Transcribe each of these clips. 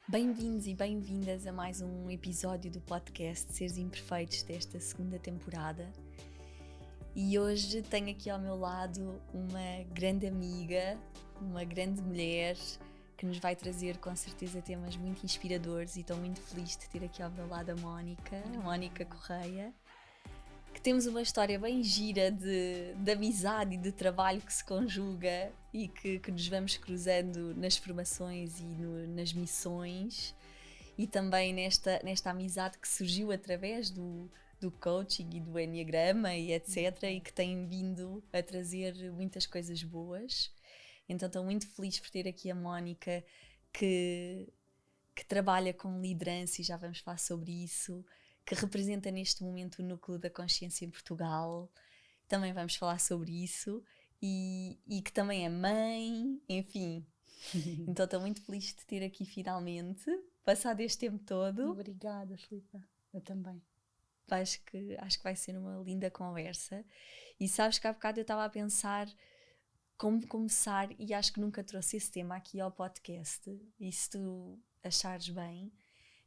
Bem-vindos e bem-vindas a mais um episódio do podcast Seres Imperfeitos desta segunda temporada. E hoje tenho aqui ao meu lado uma grande amiga, uma grande mulher que nos vai trazer com certeza temas muito inspiradores, e estou muito feliz de ter aqui ao meu lado a Mónica Correia, que temos uma história bem gira de amizade e de trabalho que se conjuga e que nos vamos cruzando nas formações e nas missões, e também nesta amizade que surgiu através do coaching e do enneagrama e etc, e que tem vindo a trazer muitas coisas boas. Então estou muito feliz por ter aqui a Mónica, que trabalha com liderança, e já vamos falar sobre isso, que representa neste momento o Núcleo da Consciência em Portugal. Também vamos falar sobre isso, e que também é mãe, enfim. Então estou muito feliz de te ter aqui finalmente, passado este tempo todo. Obrigada, Filipa. Eu também. Acho que vai ser uma linda conversa. E sabes que há bocado eu estava a pensar como começar, e acho que nunca trouxe esse tema aqui ao podcast, e se tu achares bem,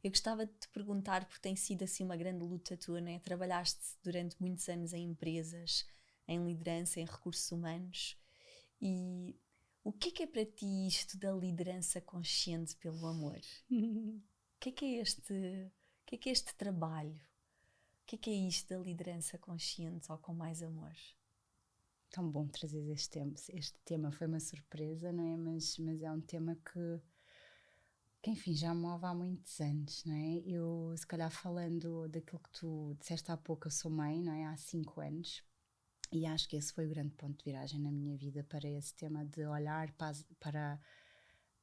eu gostava de te perguntar, porque tem sido assim uma grande luta tua, né? Trabalhaste durante muitos anos em empresas, em liderança, em recursos humanos, e o que é para ti isto da liderança consciente pelo amor? O que é este trabalho? O que é isto da liderança consciente ou com mais amor? Tão bom trazer este tema. Foi uma surpresa, não é? Mas é um tema que, enfim, já me move há muitos anos, não é? Eu, se calhar, falando daquilo que tu disseste há pouco, eu sou mãe, não é? Há 5 anos. E acho que esse foi o grande ponto de viragem na minha vida para esse tema de olhar para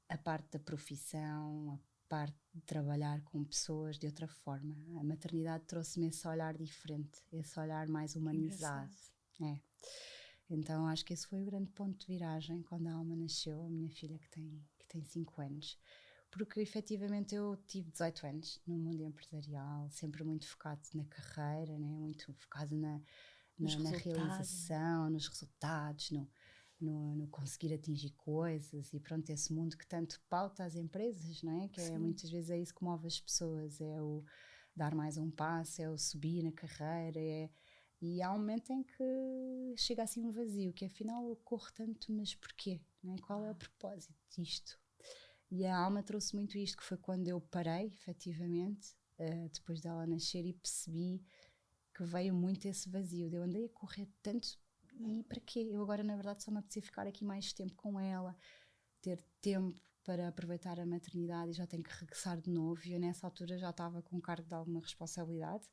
a parte da profissão, a parte de trabalhar com pessoas de outra forma. A maternidade trouxe-me esse olhar diferente, esse olhar mais humanizado. É. Então acho que esse foi o grande ponto de viragem quando a Alma nasceu, a minha filha que tem 5 anos. Porque efetivamente eu tive 18 anos no mundo empresarial, sempre muito focado na carreira, né? Muito focado na realização, nos resultados, no conseguir atingir coisas, e pronto, esse mundo que tanto pauta as empresas, não é? Que é, muitas vezes é isso que move as pessoas, é o dar mais um passo, é o subir na carreira, e há um momento em que chega assim um vazio, que afinal eu corro tanto, mas porquê? Não é? Qual é o propósito disto? E a Alma trouxe muito isto, que foi quando eu parei, efetivamente, depois dela nascer, e percebi que veio muito esse vazio. Eu andei a correr tanto, e para quê? Eu agora, na verdade, só me apetecia ficar aqui mais tempo com ela, ter tempo para aproveitar a maternidade, e já tenho que regressar de novo. E eu, nessa altura, já estava com cargo de alguma responsabilidade,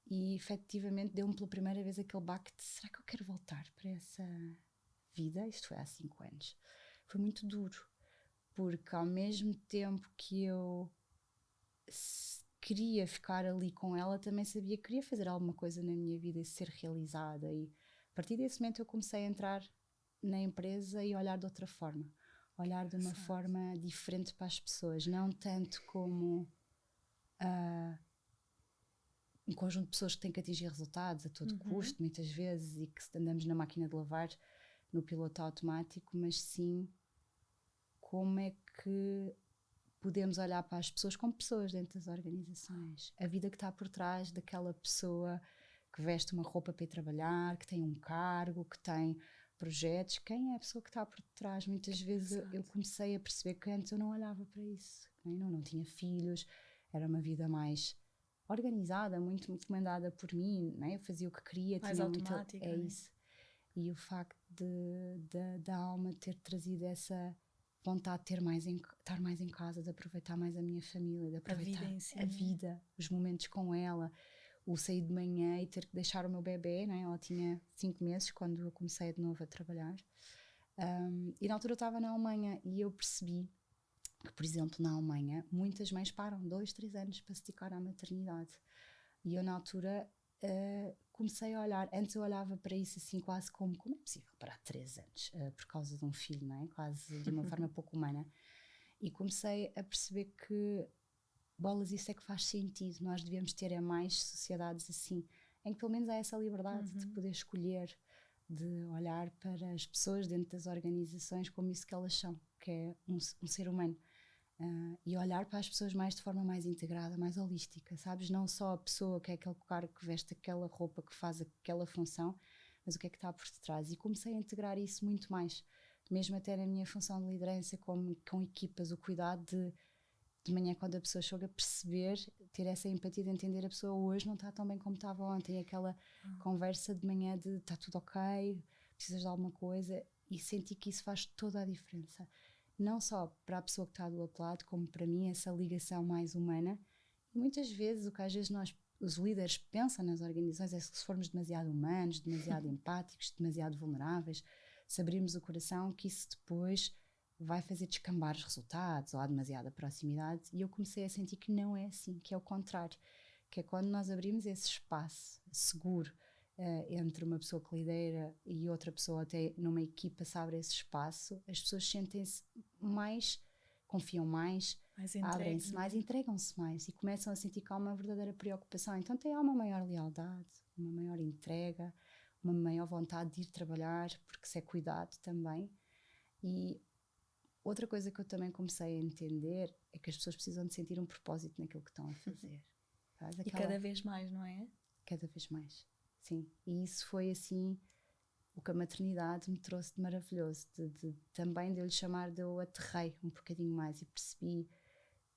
e efetivamente deu-me pela primeira vez aquele baque de: será que eu quero voltar para essa vida? Isto foi há 5 anos. Foi muito duro, porque ao mesmo tempo que eu queria ficar ali com ela, também sabia que queria fazer alguma coisa na minha vida e ser realizada. E a partir desse momento eu comecei a entrar na empresa e olhar de outra forma, olhar de uma forma diferente para as pessoas, não tanto como um conjunto de pessoas que têm que atingir resultados a todo custo, muitas vezes, e que andamos na máquina de lavar, no piloto automático, mas sim como é que podemos olhar para as pessoas como pessoas dentro das organizações. A vida que está por trás daquela pessoa que veste uma roupa para ir trabalhar, que tem um cargo, que tem projetos. Quem é a pessoa que está por trás? Muitas vezes eu comecei a perceber que antes eu não olhava para isso. Não tinha filhos, era uma vida mais organizada, muito recomendada por mim, não é? Eu fazia o que queria, mais tinha automática, é isso. E o facto da Alma ter trazido essa vontade de estar mais em casa, de aproveitar mais a minha família, de aproveitar a vida, os momentos com ela, o sair de manhã e ter que deixar o meu bebê, né? Ela tinha 5 meses quando eu comecei de novo a trabalhar, e na altura eu estava na Alemanha, e eu percebi que, por exemplo, na Alemanha muitas mães param 2, 3 anos para se dedicar à maternidade, e eu na altura comecei a olhar. Antes eu olhava para isso assim quase como é possível parar 3 anos por causa de um filho, não é? Quase de uma forma pouco humana, e comecei a perceber que, bolas, isso é que faz sentido, nós devemos ter mais sociedades assim, em que pelo menos há essa liberdade de poder escolher, de olhar para as pessoas dentro das organizações como isso que elas são, que é um ser humano. E olhar para as pessoas mais de forma mais integrada, mais holística, sabes? Não só a pessoa que é aquele cara que veste aquela roupa, que faz aquela função, mas o que é que está por detrás. E comecei a integrar isso muito mais, mesmo até na minha função de liderança com equipas, o cuidado de manhã, quando a pessoa chega a perceber, ter essa empatia de entender a pessoa hoje não está tão bem como estava ontem, aquela conversa de manhã de está tudo ok, precisas de alguma coisa, e senti que isso faz toda a diferença. Não só para a pessoa que está do outro lado, como para mim, essa ligação mais humana. E muitas vezes, o que às vezes nós, os líderes, pensam nas organizações é que se formos demasiado humanos, demasiado empáticos, demasiado vulneráveis, se abrirmos o coração, que isso depois vai fazer descambar os resultados, ou há demasiada proximidade. E eu comecei a sentir que não é assim, que é o contrário. Que é quando nós abrimos esse espaço seguro, entre uma pessoa que lidera e outra pessoa, até numa equipa se abre esse espaço, as pessoas sentem-se mais, confiam mais abrem-se mais, entregam-se mais e começam a sentir que há uma verdadeira preocupação. Então há uma maior lealdade, uma maior entrega, uma maior vontade de ir trabalhar, porque se é cuidado também. E outra coisa que eu também comecei a entender é que as pessoas precisam de sentir um propósito naquilo que estão a fazer. E cada vez mais, não é? Cada vez mais. Sim, e isso foi assim o que a maternidade me trouxe de maravilhoso, também de eu lhe chamar, de eu aterrei um bocadinho mais e percebi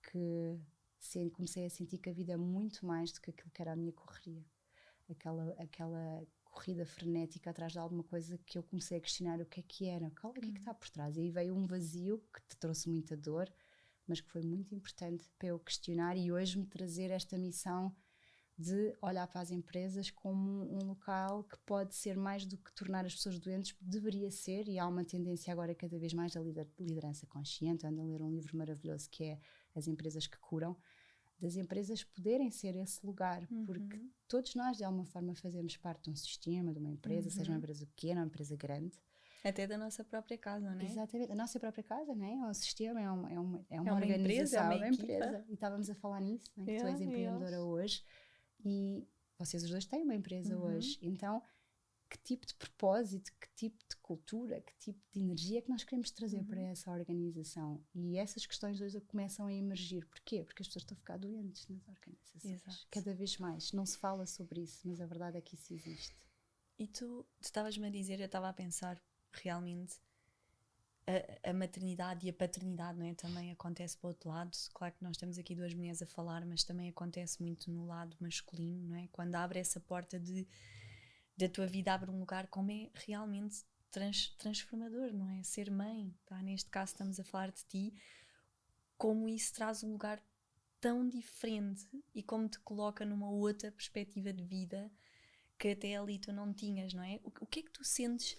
que comecei a sentir que a vida é muito mais do que aquilo que era a minha correria, aquela corrida frenética atrás de alguma coisa que eu comecei a questionar o que era, o que é que está por trás, e aí veio um vazio que te trouxe muita dor, mas que foi muito importante para eu questionar e hoje me trazer esta missão de olhar para as empresas como um local que pode ser mais do que tornar as pessoas doentes, deveria ser, e há uma tendência agora cada vez mais da liderança consciente. Ando a ler um livro maravilhoso que é As Empresas que Curam, das empresas poderem ser esse lugar, porque todos nós de alguma forma fazemos parte de um sistema, de uma empresa, seja uma empresa pequena, uma empresa grande. Até da nossa própria casa, não é? Exatamente, a nossa própria casa, não é? É um sistema, é uma organização, empresa, é uma empresa. E estávamos a falar nisso, não é? Que tu és empreendedora hoje. E vocês os dois têm uma empresa hoje, então que tipo de propósito, que tipo de cultura, que tipo de energia é que nós queremos trazer para essa organização? E essas questões hoje começam a emergir. Porquê? Porque as pessoas estão a ficar doentes nas organizações. Exato. Cada vez mais. Não se fala sobre isso, mas a verdade é que isso existe. E tu estavas-me a dizer, eu estava a pensar realmente a maternidade e a paternidade, não é? Também acontece para o outro lado. Claro que nós temos aqui duas mulheres a falar, mas também acontece muito no lado masculino, não é? Quando abre essa porta da tua vida, abre um lugar como é realmente transformador, não é? Ser mãe, tá? Neste caso estamos a falar de ti, como isso traz um lugar tão diferente e como te coloca numa outra perspectiva de vida que até ali tu não tinhas, não é? O que é que tu sentes,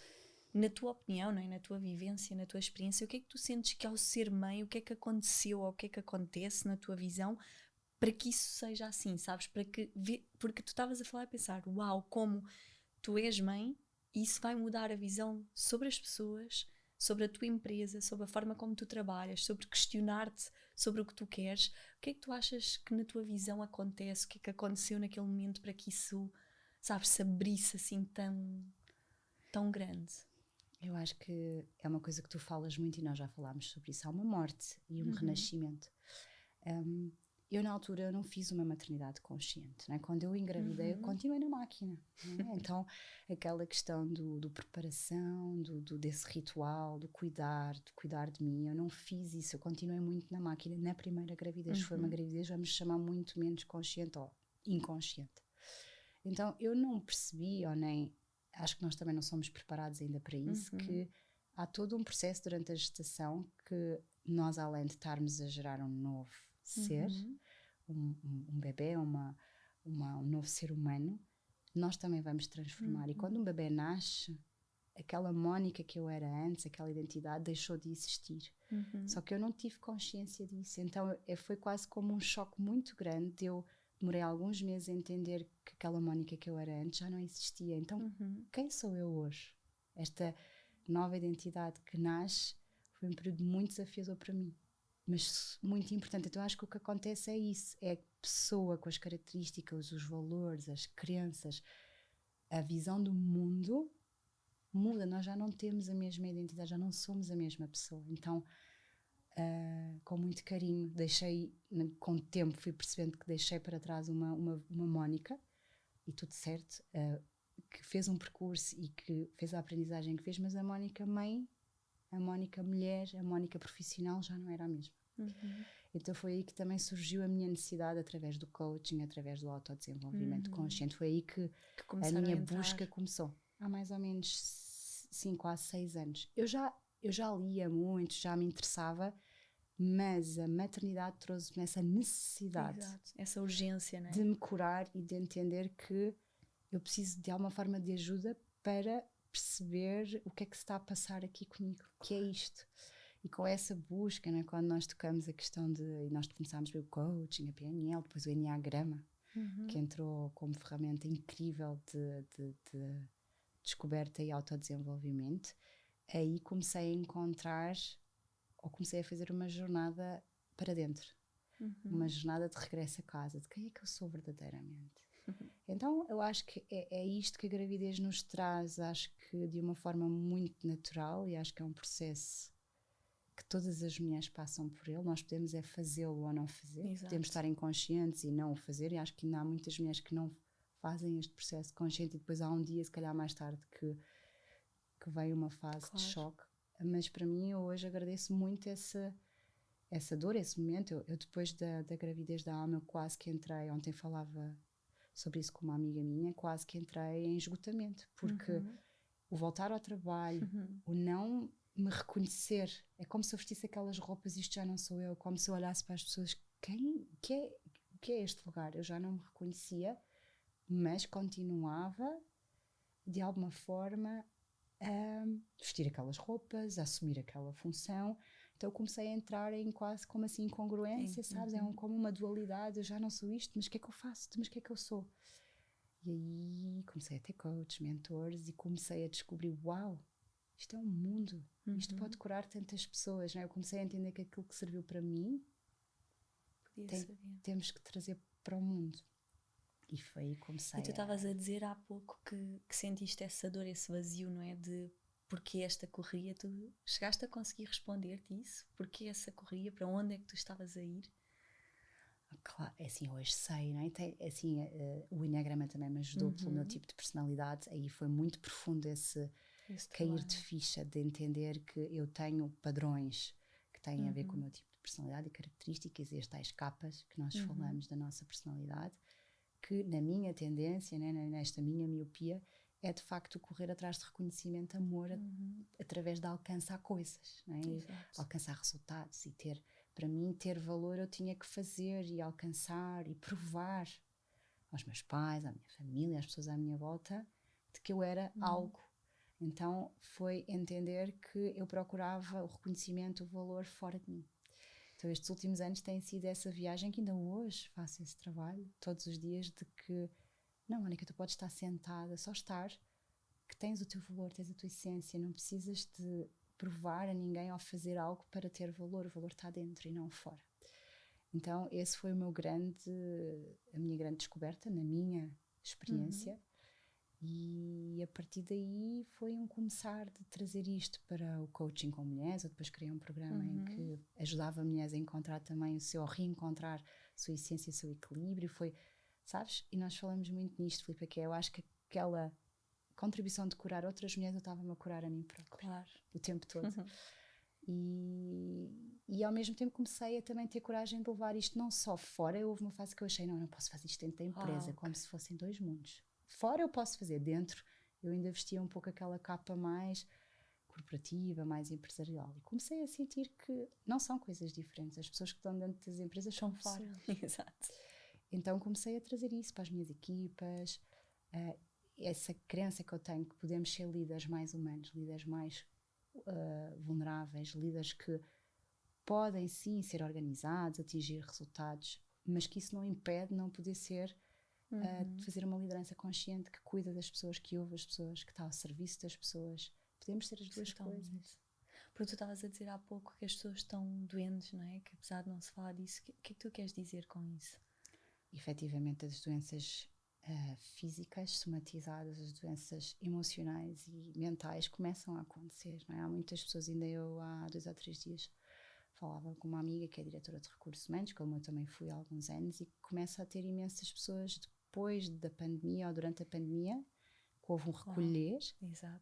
na tua opinião, não é? Na tua vivência, na tua experiência, o que é que tu sentes que ao ser mãe, o que é que aconteceu ou o que é que acontece na tua visão para que isso seja assim, sabes? Porque tu estavas a falar e a pensar, uau, como tu és mãe, e isso vai mudar a visão sobre as pessoas, sobre a tua empresa, sobre a forma como tu trabalhas, sobre questionar-te sobre o que tu queres. O que é que tu achas que na tua visão acontece? O que é que aconteceu naquele momento para que isso, sabes, se abrisse assim tão grande? Eu acho que é uma coisa que tu falas muito e nós já falámos sobre isso. Há uma morte e um renascimento. Eu, na altura, não fiz uma maternidade consciente. Não é? Quando eu engravidei, eu continuei na máquina. Não é? Então, aquela questão do preparação, desse ritual, de cuidar de mim, eu não fiz isso. Eu continuei muito na máquina. Na primeira gravidez, foi uma gravidez, vamos chamar, muito menos consciente ou inconsciente. Então, eu não percebi, ou nem... Acho que nós também não somos preparados ainda para isso, que há todo um processo durante a gestação que nós, além de estarmos a gerar um novo ser, um bebê, um novo ser humano, nós também vamos transformar. E quando um bebê nasce, aquela Mónica que eu era antes, aquela identidade, deixou de existir. Só que eu não tive consciência disso. Então foi quase como um choque muito grande. Eu demorei alguns meses a entender que aquela Mónica que eu era antes já não existia. Então, quem sou eu hoje? Esta nova identidade que nasce foi um período muito desafiador para mim, mas muito importante. Então, acho que o que acontece é isso, é a pessoa com as características, os valores, as crenças, a visão do mundo muda. Nós já não temos a mesma identidade, já não somos a mesma pessoa. Então, com muito carinho. Deixei, com o tempo, fui percebendo que deixei para trás uma Mónica, e tudo certo, que fez um percurso e que fez a aprendizagem que fez, mas a Mónica mãe, a Mónica mulher, a Mónica profissional já não era a mesma. Então foi aí que também surgiu a minha necessidade, através do coaching, através do autodesenvolvimento consciente. Foi aí que a minha busca começou. Há mais ou menos 5 a 6 anos. Eu já lia muito, já me interessava, mas a maternidade trouxe-me essa necessidade. Exato. Essa urgência, não é? De me curar e de entender que eu preciso de alguma forma de ajuda para perceber o que é que se está a passar aqui comigo, que é isto. E com essa busca, né, quando nós tocamos a questão de... E nós começámos pelo coaching, a PNL, depois o Enneagrama, que entrou como ferramenta incrível de descoberta e autodesenvolvimento. Aí comecei a encontrar, ou comecei a fazer uma jornada para dentro. Uma jornada de regresso a casa, de quem é que eu sou verdadeiramente. Então eu acho que é isto que a gravidez nos traz, acho que de uma forma muito natural, e acho que é um processo que todas as mulheres passam por ele. Nós podemos é fazê-lo ou não fazer. Exato. Podemos estar inconscientes e não o fazer, e acho que ainda há muitas mulheres que não fazem este processo consciente, e depois há um dia, se calhar mais tarde, que vem uma fase de choque. Mas para mim, eu hoje agradeço muito essa dor, esse momento. Eu depois da gravidez da Alma, eu quase que entrei, ontem falava sobre isso com uma amiga minha, quase que entrei em esgotamento, porque o voltar ao trabalho, o não me reconhecer, é como se eu vestisse aquelas roupas, isto já não sou eu, como se eu olhasse para as pessoas, o que é este lugar? Eu já não me reconhecia, mas continuava de alguma forma a vestir aquelas roupas, a assumir aquela função. Então eu comecei a entrar em quase como assim incongruência, sabes? Como uma dualidade. Eu já não sou isto, mas o que é que eu faço? Mas o que é que eu sou? E aí comecei a ter coaches, mentores, e comecei a descobrir, uau, isto é um mundo, isto pode curar tantas pessoas, não é? Eu comecei a entender que aquilo que serviu para mim temos que trazer para o mundo. E foi aí que comecei. E tu estavas a dizer há pouco que sentiste essa dor, esse vazio, não é? De porque esta corria, tu chegaste a conseguir responder-te isso? Porque essa corria, para onde é que tu estavas a ir? Claro, é assim, hoje sei, não é? Assim, o Enneagrama também me ajudou pelo meu tipo de personalidade. Aí foi muito profundo esse cair de ficha, de entender que eu tenho padrões que têm a ver com o meu tipo de personalidade e características, e as tais capas que nós falamos da nossa personalidade, que na minha tendência, né, nesta minha miopia, é de facto correr atrás de reconhecimento, amor, através de alcançar coisas, não é? Alcançar resultados e ter, para mim, ter valor, eu tinha que fazer e alcançar e provar aos meus pais, à minha família, às pessoas à minha volta, de que eu era algo. Então foi entender que eu procurava o reconhecimento, o valor fora de mim. Então estes últimos anos têm sido essa viagem, que ainda hoje faço esse trabalho, todos os dias, de que, não, Mónica, tu podes estar sentada, só estar, que tens o teu valor, tens a tua essência, não precisas de provar a ninguém ou fazer algo para ter valor, o valor está dentro e não fora. Então esse foi a minha grande descoberta, na minha experiência. E a partir daí foi um começar de trazer isto para o coaching com mulheres. Eu depois criei um programa em que ajudava mulheres a encontrar também reencontrar a sua essência, o seu equilíbrio. Foi, sabes? E nós falamos muito nisto, Filipe, que eu acho que aquela contribuição de curar outras mulheres, eu estava-me a curar a mim própria. Claro. O tempo todo. E ao mesmo tempo comecei a também ter coragem de levar isto não só fora. Houve uma fase que eu achei, não posso fazer isto dentro da empresa, como se fossem dois mundos. Fora eu posso fazer, dentro eu ainda vestia um pouco aquela capa mais corporativa, mais empresarial. E comecei a sentir que não são coisas diferentes. As pessoas que estão dentro das empresas são fora. Exato. Então comecei a trazer isso para as minhas equipas, essa crença que eu tenho que podemos ser líderes mais humanos, líderes mais vulneráveis, líderes que podem sim ser organizados, atingir resultados, mas que isso não impede não poder ser de fazer uma liderança consciente que cuida das pessoas, que ouve as pessoas, que está ao serviço das pessoas. Podemos ser as duas coisas. Porque tu estavas a dizer há pouco que as pessoas estão doentes, não é? Que apesar de não se falar disso, o que é que tu queres dizer com isso? Efetivamente, as doenças físicas somatizadas, as doenças emocionais e mentais começam a acontecer, não é? Há muitas pessoas, ainda eu há 2 ou 3 dias falava com uma amiga que é diretora de recursos humanos, como eu também fui há alguns anos, e começa a ter imensas pessoas depois da pandemia ou durante a pandemia, que houve um recolher,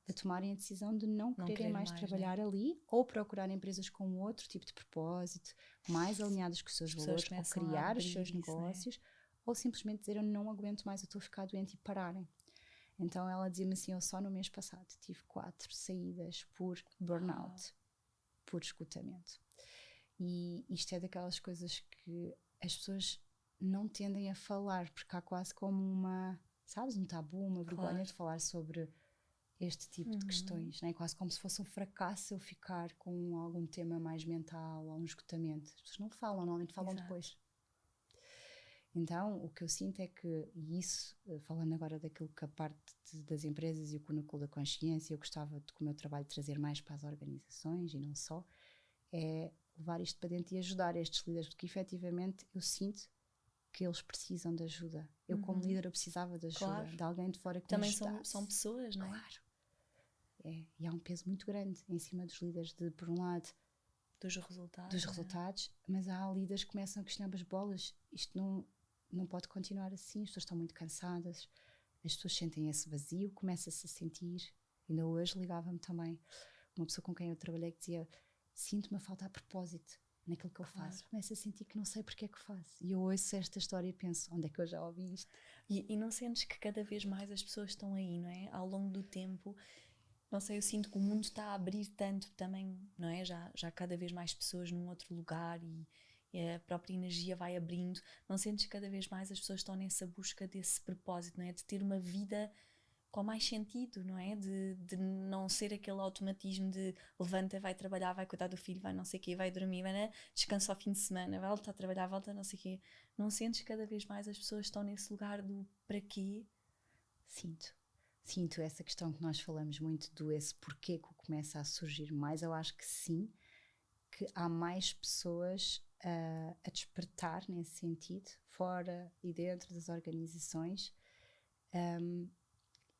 a tomarem a decisão de não quererem mais trabalhar ali, ou procurar empresas com outro tipo de propósito, mais alinhadas com os seus valores, ou criar os seus negócios, ou simplesmente dizer eu não aguento mais, eu estou a ficar doente, e pararem. Então ela dizia-me assim, eu só no mês passado tive 4 saídas por burnout, por esgotamento. E isto é daquelas coisas que as pessoas não tendem a falar, porque há quase como uma, sabes, um tabu, uma vergonha de falar sobre este tipo de questões, né? Quase como se fosse um fracasso eu ficar com algum tema mais mental ou um esgotamento. As pessoas não falam, normalmente falam depois. Então, o que eu sinto é que, e isso, falando agora daquilo que a parte das empresas e o núcleo da consciência, eu gostava de, com o meu trabalho, trazer mais para as organizações e não só, é levar isto para dentro e ajudar estes líderes, porque efetivamente eu sinto que eles precisam de ajuda. Eu, como líder, eu precisava de ajuda, de alguém de fora que também me ajudasse. são pessoas, não é? Claro. E há um peso muito grande em cima dos líderes, de, por um lado, dos resultados, mas há líderes que começam a questionar as bolas. Isto não pode continuar assim, as pessoas estão muito cansadas, as pessoas sentem esse vazio, começa-se a sentir. Ainda hoje ligava-me também uma pessoa com quem eu trabalhei que dizia, sinto-me a falta a propósito naquilo que eu faço, começo a sentir que não sei porque é que faço, e eu ouço esta história e penso, onde é que eu já ouvi isto? E não sentes que cada vez mais as pessoas estão aí, não é? Ao longo do tempo, não sei, eu sinto que o mundo está a abrir tanto também, não é? Já cada vez mais pessoas num outro lugar e a própria energia vai abrindo. Não sentes que cada vez mais as pessoas estão nessa busca desse propósito, não é? De ter uma vida com mais sentido, não é? De não ser aquele automatismo de levanta, vai trabalhar, vai cuidar do filho, vai não sei o quê, vai dormir, vai, descansa ao fim de semana, vai voltar a trabalhar, volta não sei o quê. Não sentes que cada vez mais as pessoas estão nesse lugar do para quê? Sinto essa questão que nós falamos muito do esse porquê que começa a surgir mais. Eu acho que sim, que há mais pessoas a despertar nesse sentido, fora e dentro das organizações,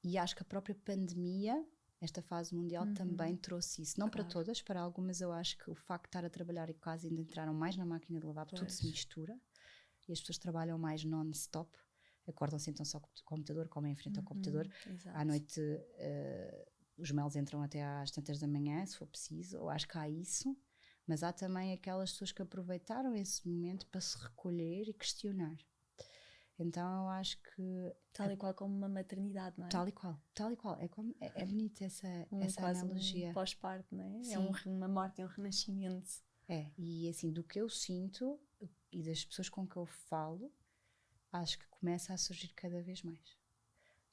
e acho que a própria pandemia, esta fase mundial, também trouxe isso. Não para todas, para algumas eu acho que o facto de estar a trabalhar e quase ainda entraram mais na máquina de lavar, tudo se mistura, e as pessoas trabalham mais non-stop, acordam, sentam-se ao computador, comem em frente ao computador, à noite os mails entram até às tantas da manhã, se for preciso. Eu acho que há isso, mas há também aquelas pessoas que aproveitaram esse momento para se recolher e questionar. Então eu acho que... Tal e qual como uma maternidade, não é? Tal e qual. É bonita essa analogia. Um pós-parto, não é? Sim. É uma morte, é um renascimento. E assim, do que eu sinto e das pessoas com que eu falo, acho que começa a surgir cada vez mais.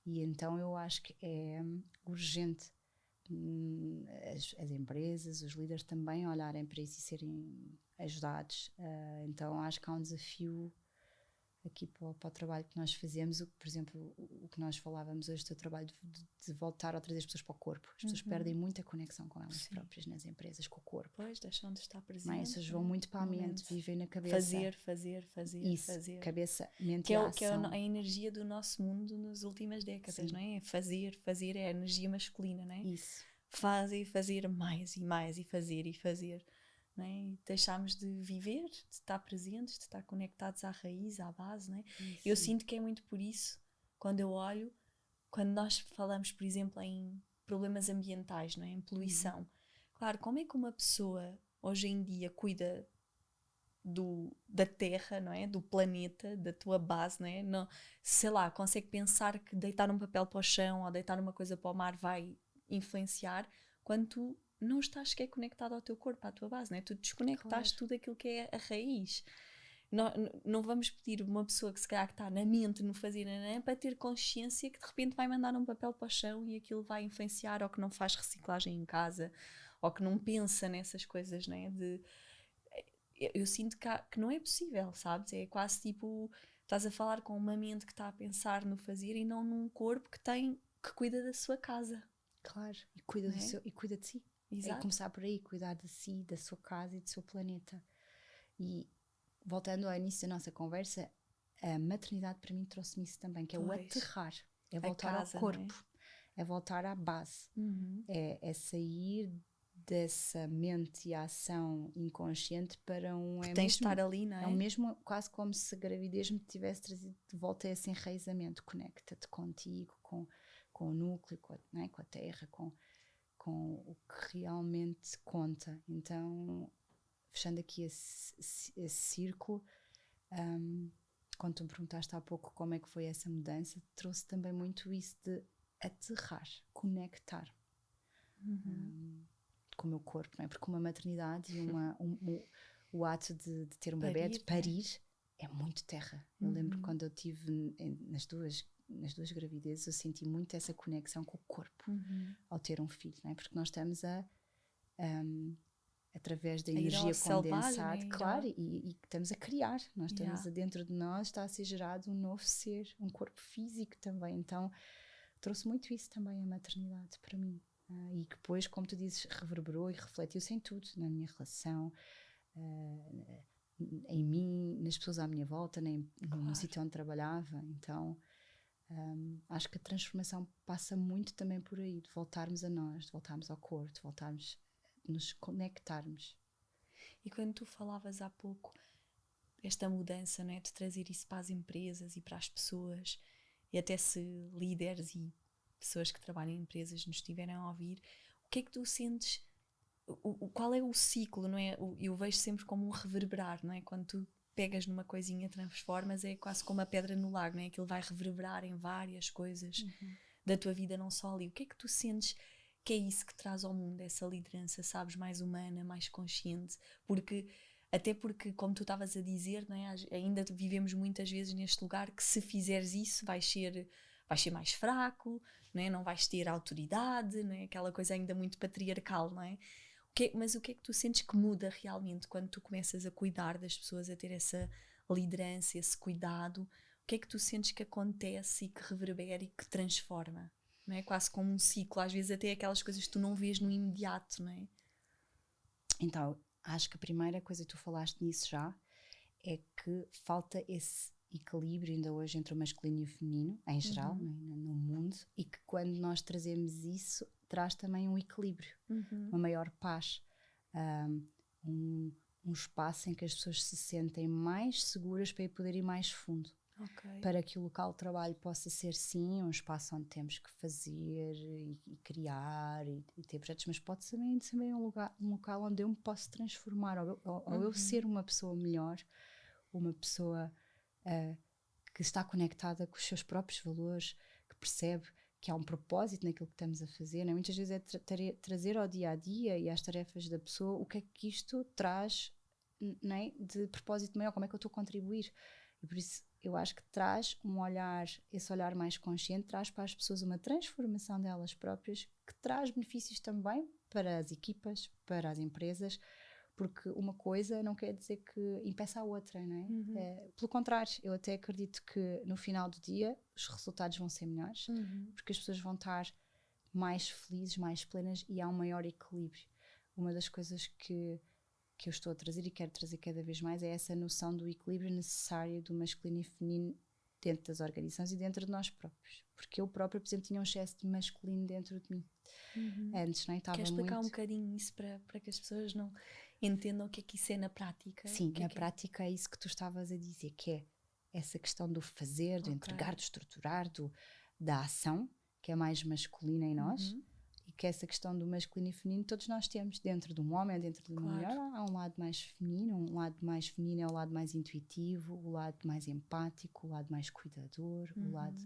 E então eu acho que é urgente as empresas, os líderes também olharem para isso e serem ajudados. Então acho que há um desafio aqui para o trabalho que nós fazemos, por exemplo, o que nós falávamos hoje do trabalho de voltar a trazer as pessoas para o corpo. As pessoas perdem muita conexão com elas próprias nas empresas, com o corpo. Pois, deixam de estar presentes. Mas as pessoas vão muito para a mente, vivem na cabeça. Fazer. Cabeça, mente e ação. Que é a energia do nosso mundo nas últimas décadas, não é? Fazer é a energia masculina, não é? Isso. Fazer mais e mais e fazer. Não é? E deixámos de viver, de estar presentes, de estar conectados à raiz, à base, não é? Eu sinto que é muito por isso, quando eu olho, quando nós falamos, por exemplo, em problemas ambientais, não é? Em poluição. Claro, como é que uma pessoa hoje em dia cuida da terra, não é? Do planeta, da tua base, não é? Não, sei lá, consegue pensar que deitar um papel para o chão ou deitar uma coisa para o mar vai influenciar, quando tu não estás sequer conectado ao teu corpo, à tua base, não é? Tu desconectaste tudo aquilo que é a raiz. Não vamos pedir uma pessoa que se calhar que está na mente, no fazer, para ter consciência que de repente vai mandar um papel para o chão e aquilo vai influenciar, ou que não faz reciclagem em casa, ou que não pensa nessas coisas, não é? Eu sinto que não é possível, sabes? É quase tipo, estás a falar com uma mente que está a pensar no fazer e não num corpo que cuida da sua casa. Claro, e cuida e cuida de si. Exato. É começar por aí, cuidar de si, da sua casa e do seu planeta. E voltando ao início da nossa conversa, a maternidade para mim trouxe-me isso também, que é o aterrar, é voltar ao corpo, é voltar à base, é sair dessa mente e ação inconsciente para um... Que tens de estar ali, não é? É o mesmo, quase como se a gravidez me tivesse trazido de volta a esse enraizamento. Conecta-te contigo, com o núcleo, não é? Com a terra, com o que realmente conta. Então, fechando aqui esse círculo, quando tu me perguntaste há pouco como é que foi essa mudança, trouxe também muito isso de aterrar, conectar com o meu corpo, não é? Porque uma maternidade e o ato de ter um bebê, de parir, é muito terra. Eu lembro quando eu tive nas duas gravidezes, eu senti muito essa conexão com o corpo ao ter um filho, não é? Porque nós estamos através da energia condensada, selvagem, claro, e estamos a criar, nós estamos dentro de nós, está a ser gerado um novo ser, um corpo físico também. Então trouxe muito isso também a maternidade para mim, e que depois, como tu dizes, reverberou e refletiu-se em tudo, na minha relação, em mim, nas pessoas à minha volta, no sítio onde trabalhava. Então acho que a transformação passa muito também por aí, de voltarmos a nós, de voltarmos ao corpo, de voltarmos nos conectarmos. E quando tu falavas há pouco esta mudança, não é, de trazer isso para as empresas e para as pessoas, e até se líderes e pessoas que trabalham em empresas nos estiverem a ouvir, o que é que tu sentes, qual é o ciclo, não é? Eu vejo sempre como um reverberar, não é? Quando tu pegas numa coisinha, transformas, é quase como a pedra no lago, não é? Aquilo vai reverberar em várias coisas da tua vida, não só ali. O que é que tu sentes que é isso que traz ao mundo, essa liderança, sabes, mais humana, mais consciente? Até porque, como tu estavas a dizer, não é? Ainda vivemos muitas vezes neste lugar que se fizeres isso vais ser mais fraco, não é? Não vais ter autoridade, não é? Aquela coisa ainda muito patriarcal, não é? Mas o que é que tu sentes que muda realmente quando tu começas a cuidar das pessoas, a ter essa liderança, esse cuidado? O que é que tu sentes que acontece e que reverbera e que transforma? Não é? Quase como um ciclo, às vezes até aquelas coisas que tu não vês no imediato, não é? Então, acho que a primeira coisa que tu falaste nisso já é que falta esse equilíbrio ainda hoje entre o masculino e o feminino, em geral, né, no mundo, e que quando nós trazemos isso, traz também um equilíbrio, uma maior paz, um espaço em que as pessoas se sentem mais seguras para poder ir mais fundo. Para que o local de trabalho possa ser, sim, um espaço onde temos que fazer e criar e ter projetos, mas pode ser também um local onde eu me posso transformar, ou eu ser uma pessoa melhor, uma pessoa que está conectada com os seus próprios valores, que percebe que há um propósito naquilo que estamos a fazer, né? Muitas vezes é trazer ao dia-a-dia e às tarefas da pessoa o que é que isto traz, né, de propósito maior, como é que eu estou a contribuir. E por isso eu acho que traz esse olhar mais consciente, traz para as pessoas uma transformação delas próprias, que traz benefícios também para as equipas, para as empresas, porque uma coisa não quer dizer que impeça a outra, não é? Pelo contrário, eu até acredito que no final do dia os resultados vão ser melhores, porque as pessoas vão estar mais felizes, mais plenas, e há um maior equilíbrio. Uma das coisas que eu estou a trazer e quero trazer cada vez mais é essa noção do equilíbrio necessário do masculino e feminino dentro das organizações e dentro de nós próprios, porque eu própria, por exemplo, tinha um excesso de masculino dentro de mim antes, não é? Queres explicar um bocadinho isso para que as pessoas não entendam o que é que isso é na prática? Sim, na prática é isso que tu estavas a dizer, que é essa questão do fazer, do entregar, do estruturar, da ação, que é mais masculina em nós, e que essa questão do masculino e feminino todos nós temos dentro de um homem, dentro de uma mulher. Há um lado mais feminino, é o lado mais intuitivo, o lado mais empático, o lado mais cuidador, o lado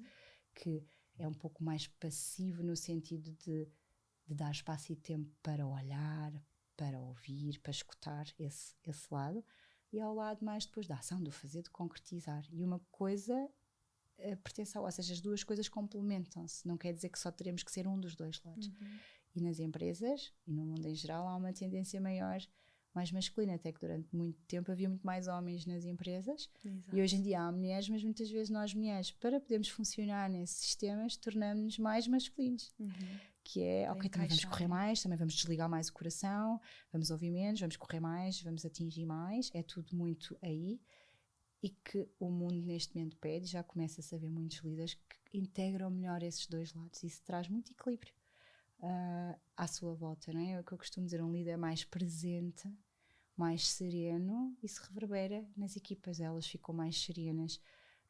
que é um pouco mais passivo no sentido de dar espaço e tempo para olhar, para ouvir, para escutar esse lado, e ao lado mais depois da ação, do fazer, de concretizar. E uma coisa pertence ao, ou seja, as duas coisas complementam-se, não quer dizer que só teremos que ser um dos dois lados. E nas empresas e no mundo em geral há uma tendência maior, mais masculina, até que durante muito tempo havia muito mais homens nas empresas. Exato. E hoje em dia há mulheres, mas muitas vezes nós mulheres, para podermos funcionar nesses sistemas, tornamos-nos mais masculinos. Que é, ok, também vamos correr mais, também vamos desligar mais o coração, vamos ouvir menos, vamos correr mais, vamos atingir mais, é tudo muito aí. E que o mundo neste momento pede, já começa a saber muitos líderes que integram melhor esses dois lados, e isso traz muito equilíbrio. à sua volta, não é? É o que eu costumo dizer, um líder mais presente, mais sereno, isso reverbera nas equipas, elas ficam mais serenas,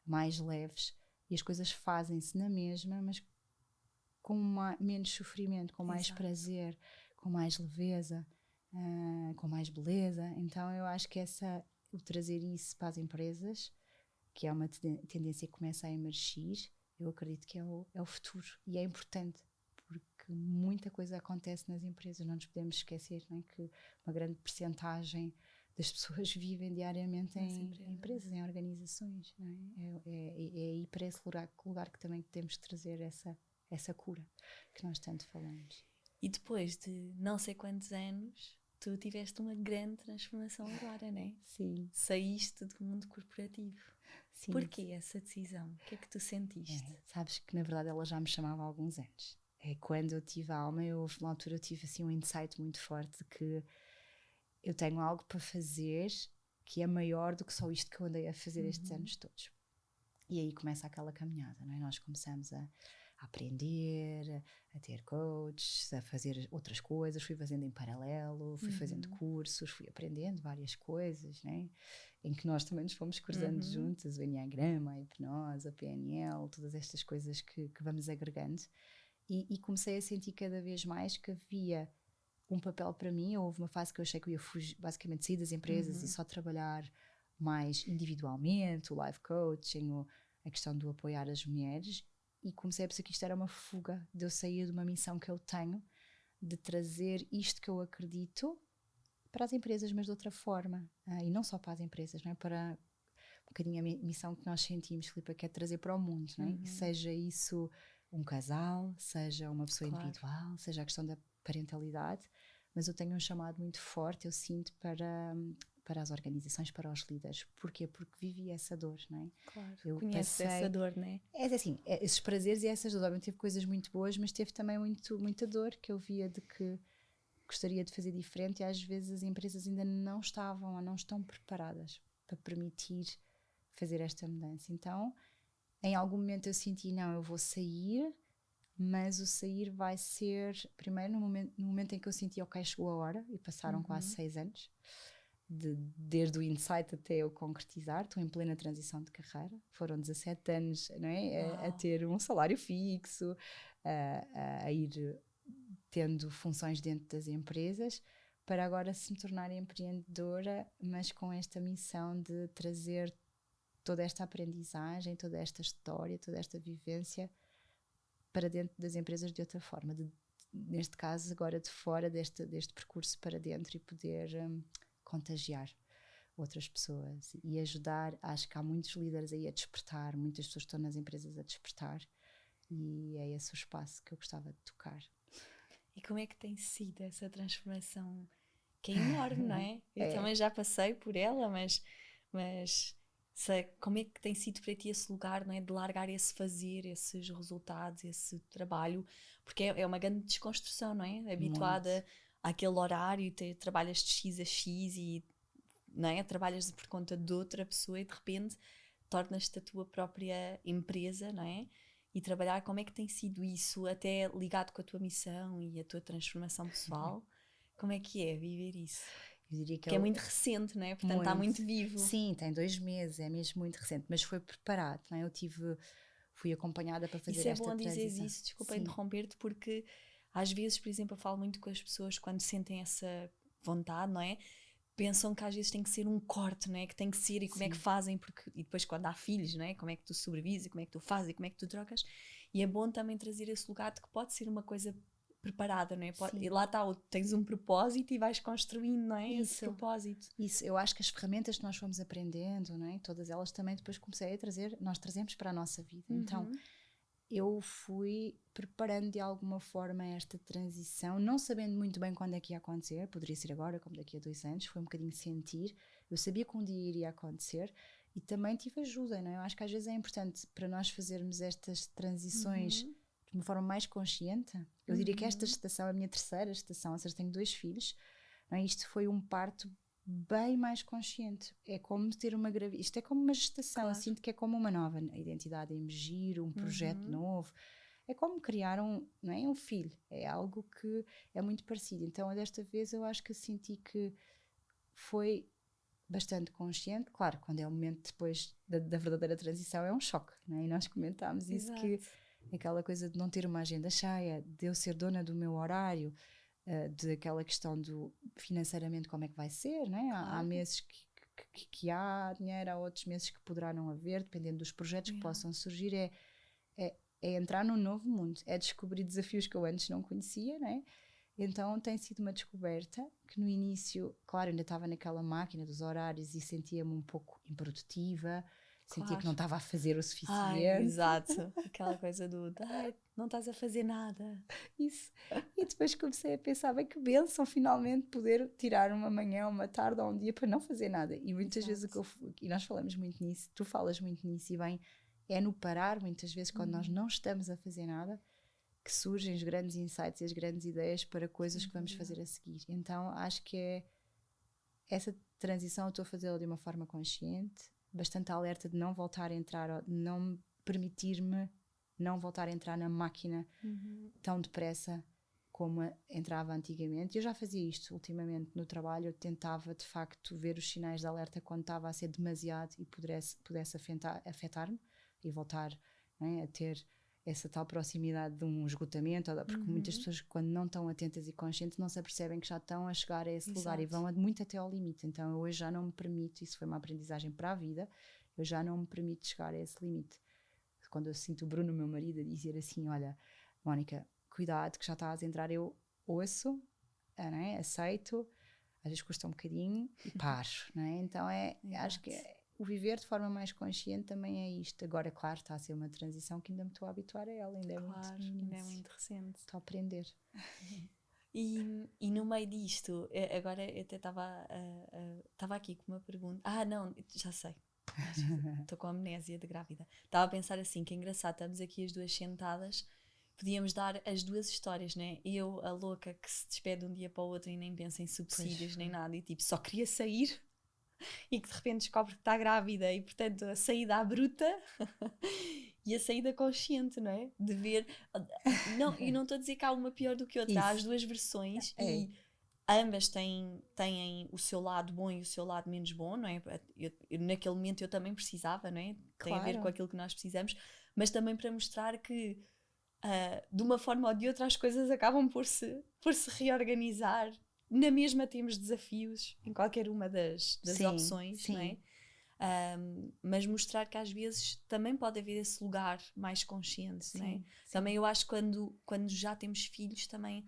mais leves, e as coisas fazem-se na mesma, mas com menos sofrimento, com mais prazer, com mais leveza, com mais beleza. Então eu acho que o trazer isso para as empresas, que é uma tendência que começa a emergir, eu acredito que é o futuro, e é importante, porque muita coisa acontece nas empresas, não nos podemos esquecer, não é? Que uma grande percentagem das pessoas vivem diariamente em empresas, em organizações, não é? É aí para esse lugar que também temos de trazer essa cura que nós tanto falamos. E depois de não sei quantos anos, tu tiveste uma grande transformação agora, não é? Sim. Saíste do mundo corporativo. Sim. Porquê essa decisão? O que é que tu sentiste? Sabes que na verdade ela já me chamava há alguns anos. Quando eu tive a alma, na altura eu tive assim um insight muito forte de que eu tenho algo para fazer que é maior do que só isto que eu andei a fazer estes anos todos. E aí começa aquela caminhada, não é? Nós começamos a aprender, a ter coaches, a fazer outras coisas, fui fazendo em paralelo, fui fazendo cursos, fui aprendendo várias coisas, né? Em que nós também nos fomos cruzando juntas, o Enneagrama, a hipnose, a PNL, todas estas coisas que vamos agregando, e comecei a sentir cada vez mais que havia um papel para mim. Houve uma fase que eu achei que eu ia fugir, basicamente sair das empresas e só trabalhar mais individualmente, o life coaching, a questão do apoiar as mulheres, e comecei a perceber que isto era uma fuga de eu sair de uma missão que eu tenho, de trazer isto que eu acredito para as empresas, mas de outra forma, e não só para as empresas, não é? Para um bocadinho a missão que nós sentimos, Filipa, que é trazer para o mundo, não é? Seja isso um casal, seja uma pessoa individual, seja a questão da parentalidade, mas eu tenho um chamado muito forte, eu sinto, para as organizações, para os líderes. Porquê? Porque vivi essa dor, não é? Claro, eu conheço essa dor, não é? É assim, esses prazeres e essas dores, obviamente teve coisas muito boas, mas teve também muita dor que eu via de que gostaria de fazer diferente, e às vezes as empresas ainda não estavam ou não estão preparadas para permitir fazer esta mudança. Então, em algum momento eu senti, não, eu vou sair, mas o sair vai ser, primeiro no momento em que eu senti, ok, chegou a hora, e passaram quase 6 anos, desde o insight até eu concretizar. Estou em plena transição de carreira, foram 17 anos, não é? A ter um salário fixo, a ir tendo funções dentro das empresas, para agora se me tornar empreendedora, mas com esta missão de trazer toda esta aprendizagem, toda esta história, toda esta vivência para dentro das empresas de outra forma, neste caso agora de fora deste percurso para dentro, e poder contagiar outras pessoas e ajudar. Acho que há muitos líderes aí a despertar, muitas pessoas estão nas empresas a despertar, e é esse o espaço que eu gostava de tocar. E como é que tem sido essa transformação, que é enorme, não é? Eu também já passei por ela, mas sei, como é que tem sido para ti esse lugar, não é? De largar esse fazer, esses resultados, esse trabalho, porque é uma grande desconstrução, não é? Habituada àquele horário, trabalhas de X a X e, não é? Trabalhas por conta de outra pessoa, e de repente tornas-te a tua própria empresa, não é? E trabalhar, como é que tem sido isso, até ligado com a tua missão e a tua transformação pessoal? Como é que é viver isso? Eu diria que é muito recente, não é? Portanto, está muito vivo. Sim, tem 2 meses, é mesmo muito recente, mas foi preparado, não é? Fui acompanhada para fazer esta transição. Isso é bom dizer isso, desculpa interromper-te, porque às vezes, por exemplo, eu falo muito com as pessoas quando sentem essa vontade, não é? Pensam que às vezes tem que ser um corte, não é? Que tem que ser, e como é que fazem, e depois quando há filhos, não é? Como é que tu sobrevives, e como é que tu fazes, e como é que tu trocas, e é bom também trazer esse lugar de que pode ser uma coisa preparada, não é? E lá está, tens um propósito e vais construindo, não é? Esse propósito. Isso, eu acho que as ferramentas que nós fomos aprendendo, não é? Todas elas também depois comecei a trazer, nós trazemos para a nossa vida. Então, eu fui preparando de alguma forma esta transição, não sabendo muito bem quando é que ia acontecer, poderia ser agora, como daqui a 2 anos, foi um bocadinho sentir. Eu sabia que um dia iria acontecer, e também tive ajuda, não é? Eu acho que às vezes é importante para nós fazermos estas transições de uma forma mais consciente. Eu diria que esta estação é a minha 3ª estação, ou seja, tenho 2 filhos, não é? Isto foi um parto bem mais consciente. É como ter uma gravidez, isto é como uma gestação. Eu sinto que é como uma nova identidade a emergir, um projeto novo. é como criar não é um filho, é algo que é muito parecido. Então desta vez eu acho que senti que foi bastante consciente. Claro, quando é o momento depois da verdadeira transição é um choque, não é? E nós comentámos isso, que aquela coisa de não ter uma agenda cheia, de eu ser dona do meu horário, de aquela questão do financeiramente como é que vai ser, não é? Há meses que há dinheiro, há outros meses que poderá não haver, dependendo dos projetos que possam surgir. É entrar num novo mundo, é descobrir desafios que eu antes não conhecia, não é? Então tem sido uma descoberta que no início, claro, ainda estava naquela máquina dos horários e sentia-me um pouco improdutiva, sentia que não estava a fazer o suficiente. Exato, aquela coisa não estás a fazer nada. Isso. E depois comecei a pensar, bem, que bênção finalmente poder tirar uma manhã, uma tarde ou um dia para não fazer nada. E muitas vezes e nós falamos muito nisso, tu falas muito nisso, e bem, é no parar, muitas vezes, quando nós não estamos a fazer nada, que surgem os grandes insights e as grandes ideias para coisas que vamos fazer a seguir. Então acho que essa transição eu estou a fazê-la de uma forma consciente, bastante alerta de não voltar a entrar, não permitir-me não voltar a entrar na máquina tão depressa como entrava antigamente. Eu já fazia isto ultimamente no trabalho, eu tentava de facto ver os sinais de alerta quando estava a ser demasiado e pudesse afetar-me e voltar, não é, a ter essa tal proximidade de um esgotamento, porque muitas pessoas, quando não estão atentas e conscientes, não se apercebem que já estão a chegar a esse lugar e vão muito até ao limite. Então eu hoje já não me permito, isso foi uma aprendizagem para a vida, eu já não me permito chegar a esse limite. Quando eu sinto o Bruno, meu marido, a dizer assim, olha, Mónica, cuidado que já estás a entrar, eu ouço, não é? Aceito, às vezes custa um bocadinho e paro, não é? Então acho que o viver de forma mais consciente também é isto. Agora, claro, está a ser uma transição que ainda me estou a habituar a ela, ainda ainda é muito recente. Estou a aprender. E no meio disto, agora eu até estava aqui com uma pergunta. Não, já sei. Estou com amnésia de grávida. Estava a pensar assim, que engraçado, estamos aqui as duas sentadas, podíamos dar as duas histórias, né? Eu, a louca que se despede de um dia para o outro e nem pensa em subsídios nem nada, e tipo, só queria sair e que de repente descobre que está grávida e portanto a saída à bruta e a saída consciente, não é? De ver, e não estou a dizer que há uma pior do que outra, há as duas versões e ambas têm o seu lado bom e o seu lado menos bom, não é? Naquele momento eu também precisava, não é? Tem a ver com aquilo que nós precisamos, mas também para mostrar que de uma forma ou de outra as coisas acabam por se reorganizar. Na mesma temos desafios em qualquer uma das opções, não é? Mas mostrar que às vezes também pode haver esse lugar mais consciente, não é? Também eu acho que quando já temos filhos também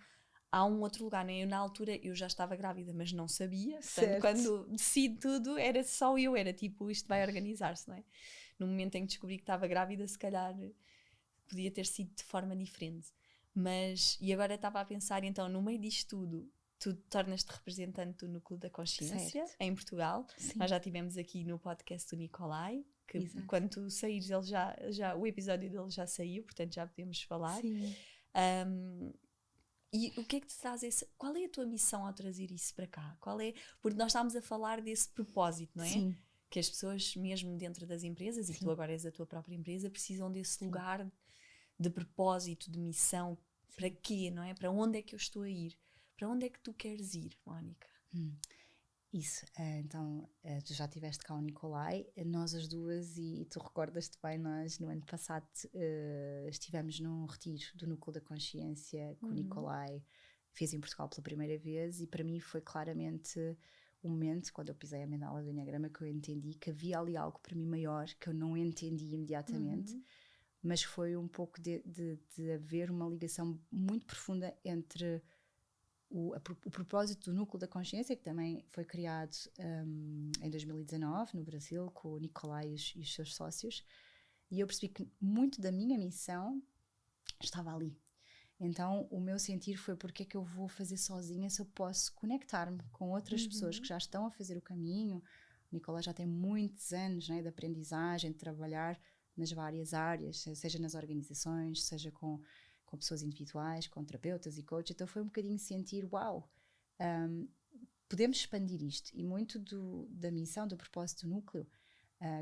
há um outro lugar, né? Eu na altura eu já estava grávida, mas não sabia. Portanto, quando decido tudo, era só eu, era tipo, isto vai organizar-se, não é? No momento em que descobri que estava grávida, se calhar podia ter sido de forma diferente. E agora estava a pensar, então, no meio disto tudo, tu tornas-te representante do Núcleo da Consciência em Portugal. Nós já tivemos aqui no podcast do Nicolai, que quando tu saíres, ele o episódio dele já saiu, portanto já podemos falar. E o que é que te traz qual é a tua missão ao trazer isso para cá? Porque nós estávamos a falar desse propósito, não é? Sim. Que as pessoas, mesmo dentro das empresas, e tu agora és a tua própria empresa, precisam desse lugar de propósito, de missão. Para quê, não é? Para onde é que eu estou a ir? Para onde é que tu queres ir, Mónica? Isso, então tu já estiveste cá o Nicolai, nós as duas, e tu recordas-te bem, nós no ano passado estivemos num retiro do Núcleo da Consciência com o Nicolai, fez em Portugal pela primeira vez, e para mim foi claramente o momento, quando eu pisei a mandala do Enneagrama, que eu entendi que havia ali algo para mim maior, que eu não entendi imediatamente, mas foi um pouco de haver uma ligação muito profunda entre o propósito do Núcleo da Consciência, que também foi criado em 2019 no Brasil com o Nicolai e os seus sócios, e eu percebi que muito da minha missão estava ali. Então o meu sentir foi: porque é que eu vou fazer sozinha se eu posso conectar-me com outras pessoas que já estão a fazer o caminho? O Nicolai já tem muitos anos, né, de aprendizagem, de trabalhar nas várias áreas, seja nas organizações, seja com pessoas individuais, com terapeutas e coaches. Então foi um bocadinho sentir, uau, podemos expandir isto. E muito da missão, do propósito do núcleo,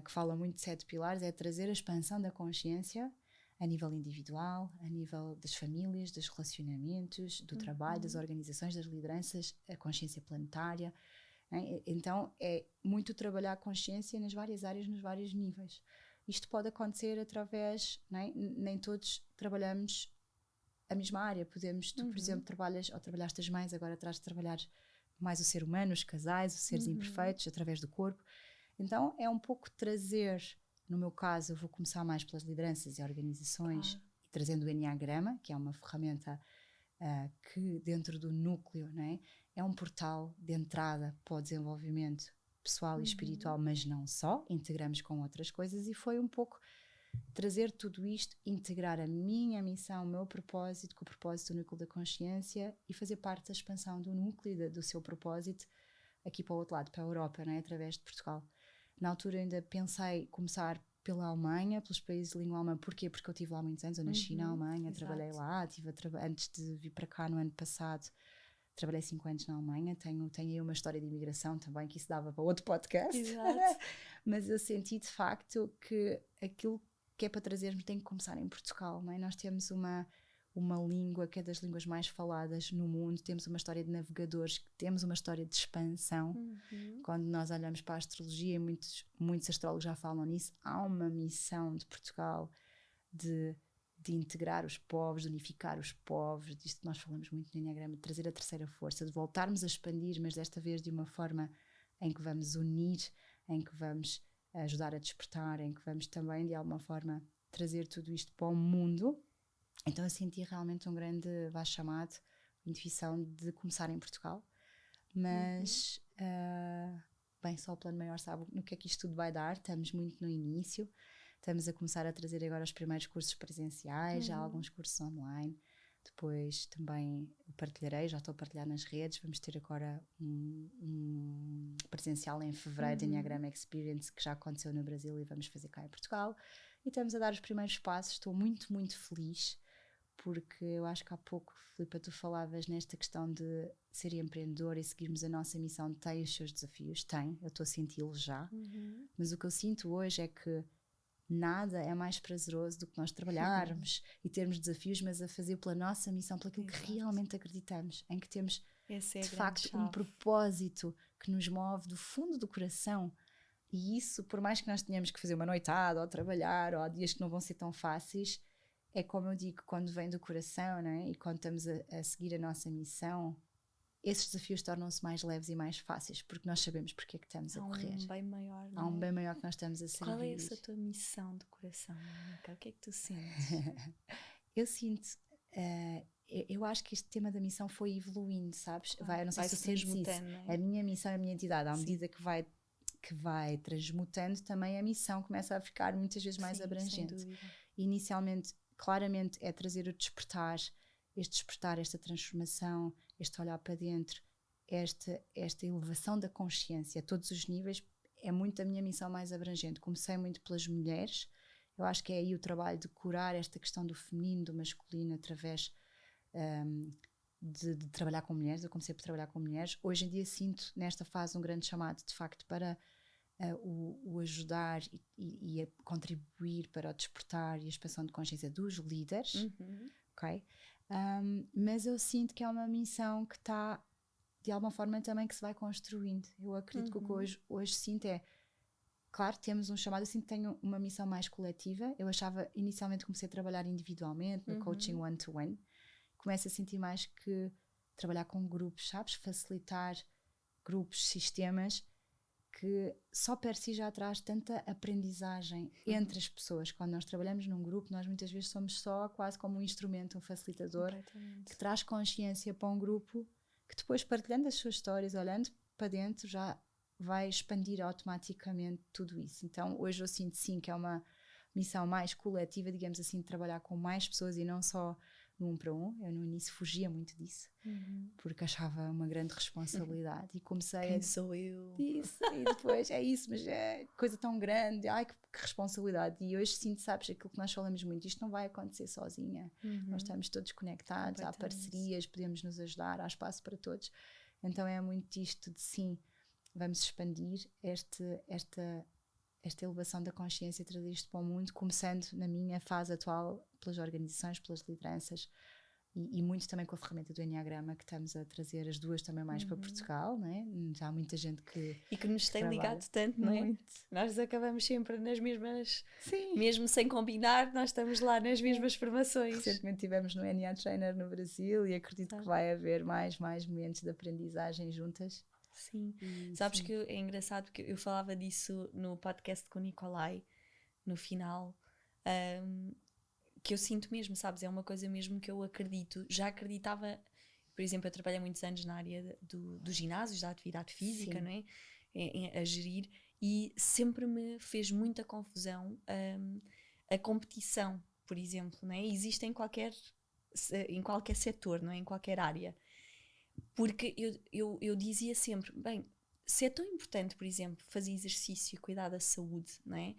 que fala muito de 7 pilares, é trazer a expansão da consciência a nível individual, a nível das famílias, dos relacionamentos, do trabalho, das organizações, das lideranças, a consciência planetária. Então é muito trabalhar a consciência nas várias áreas, nos vários níveis. Isto pode acontecer através, nem todos trabalhamos a mesma área. Tu, por exemplo, trabalhaste mais, agora estás de trabalhar mais o ser humano, os casais, os seres imperfeitos, através do corpo. Então é um pouco trazer, no meu caso eu vou começar mais pelas lideranças e organizações, e trazendo o Enneagrama, que é uma ferramenta que dentro do núcleo, é um portal de entrada para o desenvolvimento pessoal e espiritual, mas não só, integramos com outras coisas, e foi um pouco trazer tudo isto, integrar a minha missão, o meu propósito com o propósito do núcleo da consciência e fazer parte da expansão do núcleo do seu propósito aqui para o outro lado, para a Europa, através de Portugal. Na altura ainda pensei começar pela Alemanha, pelos países de língua alemã. Porquê? Porque eu estive lá muitos anos, eu nasci na Alemanha, trabalhei lá, antes de vir para cá no ano passado, trabalhei 5 anos na Alemanha, tenho aí uma história de imigração também, que isso dava para outro podcast. Exato. Mas eu senti de facto que aquilo que é para trazermos tem que começar em Portugal, Nós temos uma língua que é das línguas mais faladas no mundo, temos uma história de navegadores, temos uma história de expansão. Quando nós olhamos para a astrologia, muitos astrólogos já falam nisso, há uma missão de Portugal de integrar os povos, de unificar os povos, disto nós falamos muito no Enneagrama, de trazer a terceira força, de voltarmos a expandir, mas desta vez de uma forma em que vamos unir, em que vamos ajudar a despertar, em que vamos também de alguma forma trazer tudo isto para o mundo. Então eu senti realmente um grande chamado, intuição de começar em Portugal, mas bem, só o plano maior sabe no que é que isto tudo vai dar. Estamos muito no início, estamos a começar a trazer agora os primeiros cursos presenciais, já há alguns cursos online, depois também partilharei, já estou a partilhar nas redes, vamos ter agora um presencial em fevereiro, de Enneagrama Experience, que já aconteceu no Brasil e vamos fazer cá em Portugal, e estamos a dar os primeiros passos. Estou muito, muito feliz, porque eu acho que há pouco, Filipa, tu falavas nesta questão de ser empreendedor e seguirmos a nossa missão. Tem os seus desafios, eu estou a senti-los já, mas o que eu sinto hoje é que nada é mais prazeroso do que nós trabalharmos e termos desafios, mas a fazer pela nossa missão, pelo aquilo que realmente acreditamos, em que temos de facto um propósito que nos move do fundo do coração. E isso, por mais que nós tenhamos que fazer uma noitada ou trabalhar, ou há dias que não vão ser tão fáceis, é como eu digo, quando vem do coração, e quando estamos a seguir a nossa missão, esses desafios tornam-se mais leves e mais fáceis, porque nós sabemos porque é que estamos a correr. Há um bem maior, Há um bem maior que nós estamos a servir. Qual é essa tua missão do coração, Mónica? O que é que tu sentes? Eu sinto, eu acho que este tema da missão foi evoluindo, sabes? Claro, eu não sei se sentes isso. A minha missão, a minha entidade, à medida que vai transmutando, também a missão começa a ficar muitas vezes mais abrangente. Inicialmente, claramente, é trazer o despertar, esta transformação, este olhar para dentro, esta elevação da consciência a todos os níveis. É muito a minha missão mais abrangente. Comecei muito pelas mulheres. Eu acho que é aí o trabalho de curar esta questão do feminino, do masculino, através de trabalhar com mulheres. Eu comecei por trabalhar com mulheres. Hoje em dia sinto nesta fase um grande chamado, de facto, para o ajudar e a contribuir para o despertar e a expansão de consciência dos líderes. Ok? Mas eu sinto que é uma missão que está, de alguma forma, também que se vai construindo. Eu acredito que o que hoje sinto é, claro, temos um chamado, eu sinto que tenho uma missão mais coletiva. Eu achava, inicialmente comecei a trabalhar individualmente, no coaching one-to-one. Começo a sentir mais que trabalhar com grupos, sabes? Facilitar grupos, sistemas, que só per si já traz tanta aprendizagem entre as pessoas. Quando nós trabalhamos num grupo, nós muitas vezes somos só quase como um instrumento, um facilitador, que traz consciência para um grupo, que depois, partilhando as suas histórias, olhando para dentro, já vai expandir automaticamente tudo isso. Então hoje eu sinto sim que é uma missão mais coletiva, digamos assim, de trabalhar com mais pessoas e não só no 1 para 1. Eu no início fugia muito disso, porque achava uma grande responsabilidade e comecei Quem sou eu? Isso, e depois é isso, mas é coisa tão grande, ai que responsabilidade. E hoje sinto, sabes, aquilo que nós falamos muito, isto não vai acontecer sozinha. Nós estamos todos conectados, há parcerias, podemos nos ajudar, há espaço para todos. Então é muito isto de sim, vamos expandir esta esta elevação da consciência, trazer isto para o mundo, começando na minha fase atual pelas organizações, pelas lideranças, e muito também com a ferramenta do Enneagrama, que estamos a trazer as duas também mais para Portugal, não é? Já há muita gente que... E que nos tem trabalha. ligado tanto, não é? Muito. Nós acabamos sempre nas mesmas... Sim. Mesmo sem combinar, nós estamos lá nas mesmas formações. Recentemente estivemos no NA Trainer no Brasil e acredito que vai haver mais momentos de aprendizagem juntas. Sim. Sabes que é engraçado porque eu falava disso no podcast com o Nicolai, no final, que eu sinto mesmo, sabes? É uma coisa mesmo que eu acredito. Já acreditava, por exemplo, eu trabalhei muitos anos na área dos ginásios, da atividade física, não é? A gerir, e sempre me fez muita confusão a competição, por exemplo, não é? Existe em qualquer setor, não é? Em qualquer área. Porque eu dizia sempre, bem, se é tão importante, por exemplo, fazer exercício e cuidar da saúde, não é?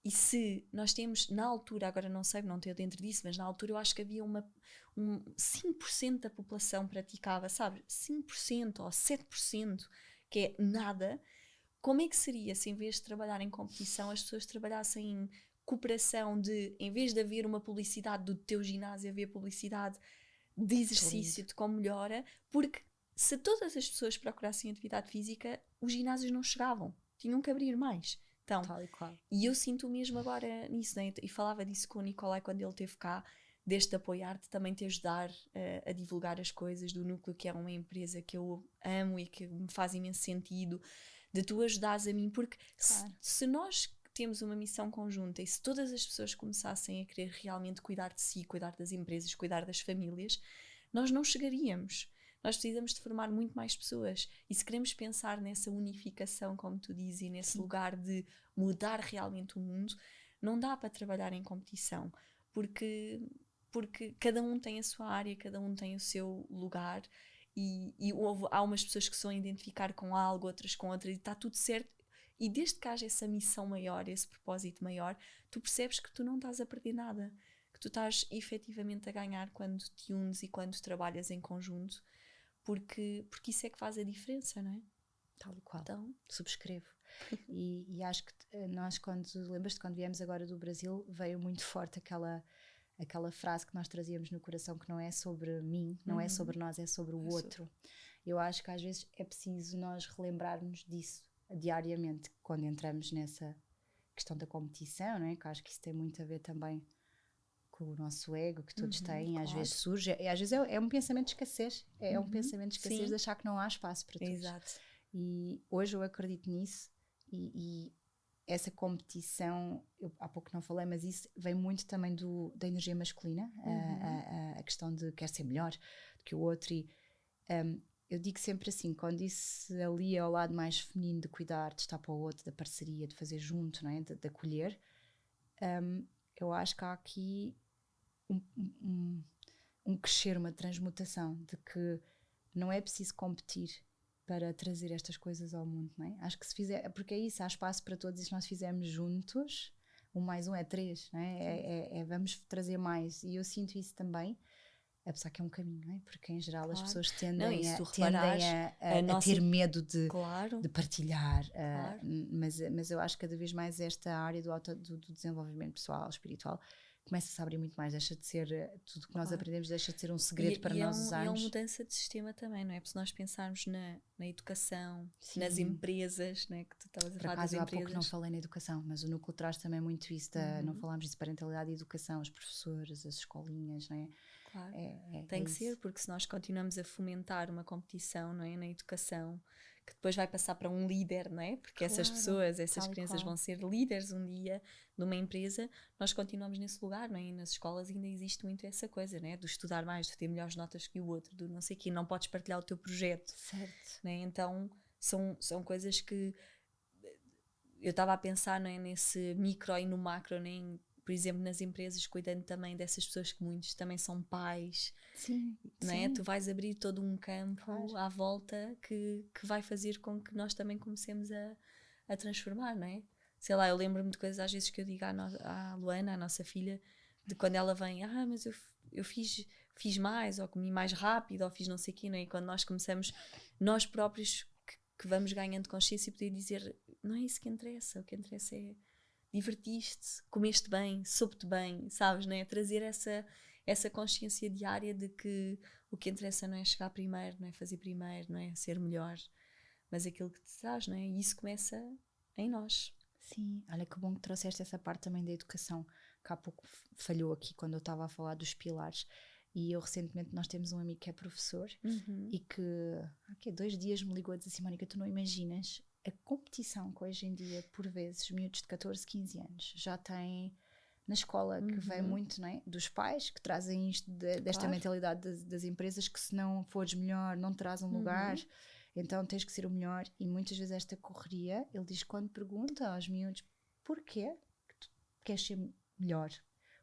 E se nós temos, na altura, agora não sei, não estou dentro disso, mas na altura eu acho que havia 5% da população praticava, sabe? 5% ou 7%, que é nada. Como é que seria se, em vez de trabalhar em competição, as pessoas trabalhassem em cooperação de, em vez de haver uma publicidade do teu ginásio, haver publicidade de exercício, de como melhora, porque se todas as pessoas procurassem atividade física, os ginásios não chegavam, tinham que abrir mais. Então, tal e qual. E eu sinto mesmo agora nisso, né? E falava disso com o Nicolai quando ele esteve cá, deste apoiar-te, também te ajudar a divulgar as coisas do Núcleo, que é uma empresa que eu amo e que me faz imenso sentido, de tu ajudares a mim, porque se nós temos uma missão conjunta e se todas as pessoas começassem a querer realmente cuidar de si, cuidar das empresas, cuidar das famílias, nós não chegaríamos. Nós precisamos de formar muito mais pessoas, e se queremos pensar nessa unificação, como tu dizes, e nesse lugar de mudar realmente o mundo, não dá para trabalhar em competição, porque cada um tem a sua área, cada um tem o seu lugar, e há umas pessoas que se vão identificar com algo, outras com outras, e está tudo certo. E desde que haja essa missão maior, esse propósito maior, tu percebes que tu não estás a perder nada, que tu estás efetivamente a ganhar quando te unes e quando trabalhas em conjunto, porque isso é que faz a diferença, não é? Tal e qual. Então, subscrevo. E acho que nós, lembras-te quando viemos agora do Brasil, veio muito forte aquela frase que nós trazíamos no coração, que não é sobre mim, não é sobre nós, é sobre o outro. Eu acho que às vezes é preciso nós relembrarmos disso diariamente, quando entramos nessa questão da competição, não é? Que acho que isso tem muito a ver também com o nosso ego, que todos têm, às vezes surge, e às vezes é um pensamento de escassez, um pensamento de escassez, de achar que não há espaço para todos. Exato. E hoje eu acredito nisso, e essa competição, eu há pouco não falei, mas isso vem muito também da energia masculina, a questão de quer ser melhor do que o outro, e eu digo sempre assim, quando isso ali é ao lado mais feminino de cuidar, de estar para o outro, da parceria, de fazer junto, não é? de acolher, eu acho que há aqui um crescer, uma transmutação, de que não é preciso competir para trazer estas coisas ao mundo, não é? Acho que se fizer, porque é isso, há espaço para todos, e se nós fizermos juntos, 1 mais 1 é 3, não é? Vamos trazer mais, e eu sinto isso também, apesar que é um caminho, não é? Porque em geral as pessoas tendem a ter medo de partilhar, mas eu acho que cada vez mais esta área do desenvolvimento pessoal, espiritual, começa-se a abrir muito mais, deixa de ser, tudo que nós aprendemos deixa de ser um segredo para nós usarmos. E é uma mudança de sistema também, não é? Porque se nós pensarmos na educação, nas empresas, não é? Que tu estavas a falar das empresas. Há pouco não falei na educação, mas o núcleo traz também muito isso, não falámos disso, parentalidade e educação, os professores, as escolinhas, não é? Claro, tem que ser, porque se nós continuamos a fomentar uma competição, não é? Na educação, que depois vai passar para um líder, não é? Porque essas pessoas, essas crianças vão ser líderes um dia de uma empresa, nós continuamos nesse lugar, não é? E nas escolas ainda existe muito essa coisa, não é? De estudar mais, de ter melhores notas que o outro, do não sei o quê, não podes partilhar o teu projeto. Certo. Não é? Então, são coisas que eu estava a pensar, não é? Nesse micro e no macro, não é? Por exemplo, nas empresas, cuidando também dessas pessoas que muitos também são pais. Sim, não é? Tu vais abrir todo um campo à volta que vai fazer com que nós também comecemos a transformar, não é? Sei lá, eu lembro-me de coisas às vezes que eu digo à Luana, à nossa filha, de quando ela vem, mas eu fiz mais, ou comi mais rápido, ou fiz não sei o quê, não é? E quando nós começamos, nós próprios que vamos ganhando consciência e poder dizer, não é isso que interessa. O que interessa é divertiste, comeste bem, soube-te bem, sabes, não é? Trazer essa consciência diária de que o que interessa não é chegar primeiro, não é fazer primeiro, não é ser melhor, mas aquilo que te traz, não é? E isso começa em nós. Sim, olha que bom que trouxeste essa parte também da educação, que há pouco falhou aqui quando eu estava a falar dos pilares. E eu recentemente, nós temos um amigo que é professor e que há 2 dias me ligou a dizer assim: Mónica, tu não imaginas a competição que hoje em dia, por vezes, miúdos de 14, 15 anos já têm na escola, que vem muito, não é, dos pais, que trazem isto desta Claro. mentalidade das empresas, que se não fores melhor não terás um lugar, então tens que ser o melhor. E muitas vezes esta correria, ele diz, quando pergunta aos miúdos porquê que tu queres ser melhor,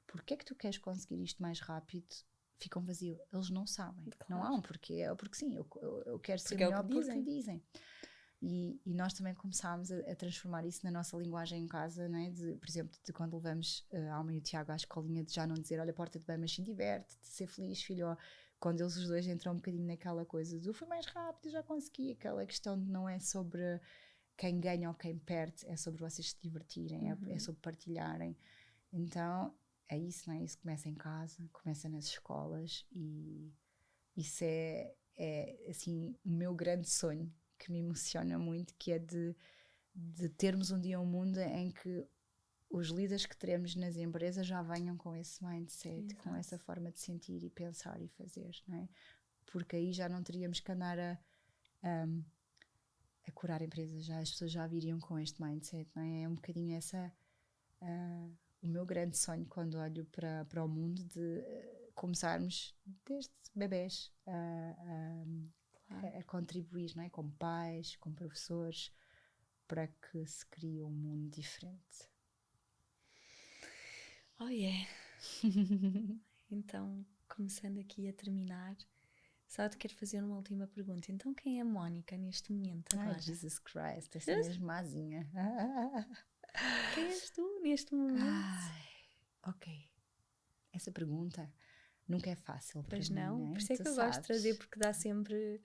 porquê que tu queres conseguir isto mais rápido, ficam vazios, eles não sabem, Claro. não há um porquê, é porque sim, eu quero ser Porque é o melhor que porque dizem. dizem. E nós também começámos a transformar isso na nossa linguagem em casa, não é? Por exemplo, de quando levamos a Alma e o Tiago à escolinha, de já não dizer, olha, porta-te bem, mas sim, diverte-te, ser feliz, filho. Ou quando eles os dois entram um bocadinho naquela coisa de eu fui mais rápido, já consegui, aquela questão de não é sobre quem ganha ou quem perde, é sobre vocês se divertirem, é sobre partilharem. Então é isso, não é? Isso começa em casa, começa nas escolas, e isso é assim o meu grande sonho, que me emociona muito, que é de termos um dia um mundo em que os líderes que teremos nas empresas já venham com esse mindset, Exato. com essa forma de sentir e pensar e fazer, não é? Porque aí já não teríamos que andar a curar empresas, já as pessoas já viriam com este mindset, não é? É um bocadinho essa o meu grande sonho quando olho para o mundo, de começarmos desde bebés a contribuir, não é? Como pais, como professores, para que se crie um mundo diferente. Oh yeah. Então, começando aqui a terminar, só te quero fazer uma última pergunta. Então, quem é a Mónica neste momento agora? Ai, Jesus Christ, essa é mesmo mazinha. Quem és tu neste momento? Ok. Essa pergunta nunca é fácil para Pois mim, não? né? Por isso é Tu que eu gosto de trazer, sabes. porque dá sempre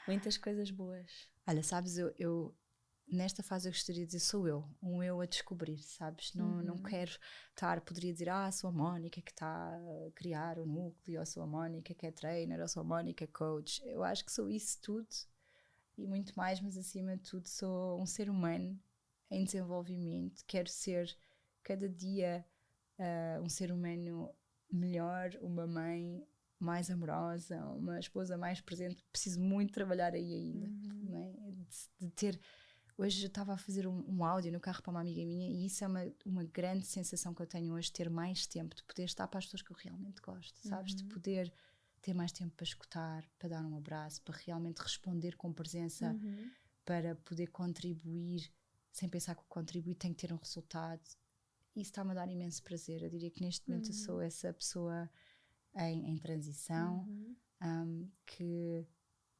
muitas coisas boas. Olha, sabes, eu nesta fase eu gostaria de dizer, sou eu, um eu a descobrir, sabes? Não quero poderia dizer, sou a Mónica que está a criar o núcleo, ou sou a Mónica que é trainer, ou sou a Mónica coach. Eu acho que sou isso tudo e muito mais, mas acima de tudo sou um ser humano em desenvolvimento. Quero ser cada dia um ser humano melhor, uma mãe mais amorosa, uma esposa mais presente. Preciso muito trabalhar aí ainda, não é? De ter. Hoje eu estava a fazer um áudio no carro para uma amiga minha, e isso é uma grande sensação que eu tenho hoje, ter mais tempo, de poder estar para as pessoas que eu realmente gosto, sabes? De poder ter mais tempo para escutar, para dar um abraço, para realmente responder com presença, para poder contribuir, sem pensar que o contribuir tem que ter um resultado. Isso está-me a dar imenso prazer. Eu diria que neste momento eu sou essa pessoa em transição, que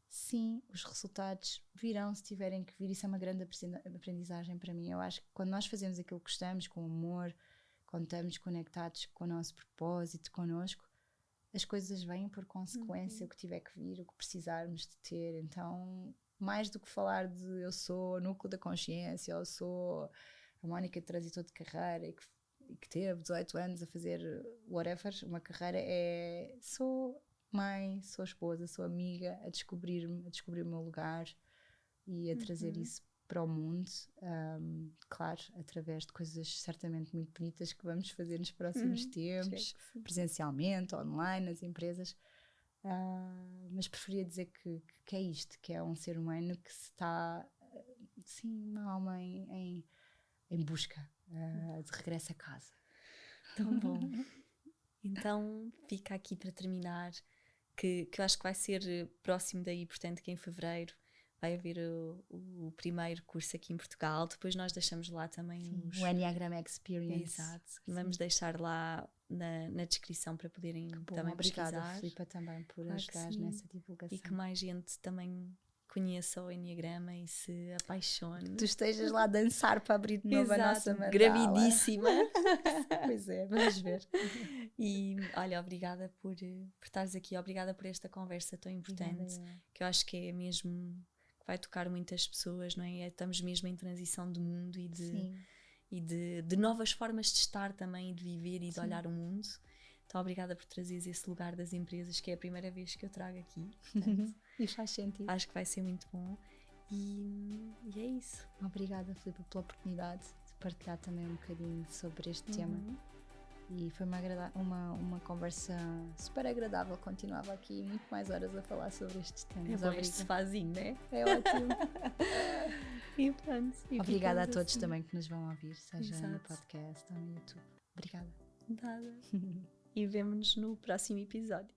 sim, os resultados virão se tiverem que vir. Isso é uma grande aprendizagem para mim. Eu acho que quando nós fazemos aquilo que gostamos, com amor, quando estamos conectados com o nosso propósito, connosco, as coisas vêm por consequência, o que tiver que vir, o que precisarmos de ter. Então, mais do que falar de eu sou o núcleo da consciência, ou sou a Mónica que transitou de carreira e que teve 18 anos a fazer whatever, uma carreira, sou mãe, sou esposa, sou amiga, a descobrir o meu lugar e a trazer isso para o mundo, claro, através de coisas certamente muito bonitas que vamos fazer nos próximos tempos, presencialmente, online, nas empresas, mas preferia dizer que é isto, que é um ser humano que está, sim, uma alma em busca de regresso a casa. Tão bom. Então fica aqui para terminar que eu acho que vai ser próximo daí, portanto que em fevereiro vai haver o primeiro curso aqui em Portugal. Depois nós deixamos lá também o Enneagram Experience. Exato. Vamos deixar lá na descrição para poderem também pesquisar. Obrigada, Filipa, também por ajudar nessa divulgação. E que mais gente também conheça o Enneagrama e se apaixone. Tu estejas lá a dançar para abrir de novo a nossa mandala. Gravidíssima. Pois é, vamos ver. E olha, obrigada por estares aqui, obrigada por esta conversa tão importante, que eu acho que é mesmo, que vai tocar muitas pessoas, não é? Estamos mesmo em transição de mundo e de novas formas de estar também, e de viver e de olhar o mundo. Então, obrigada por trazeres esse lugar das empresas, que é a primeira vez que eu trago aqui. Portanto, E faz sentido. acho que vai ser muito bom. E é isso. Obrigada, Filipe, pela oportunidade de partilhar também um bocadinho sobre este tema. E foi uma conversa super agradável. Continuava aqui muito mais horas a falar sobre estes temas. É bom este sofazinho, não é? É ótimo. E pronto. E Obrigada a todos assim. também que nos vão ouvir, seja no Exato. podcast ou no YouTube. Obrigada. Nada. E vemo-nos no próximo episódio.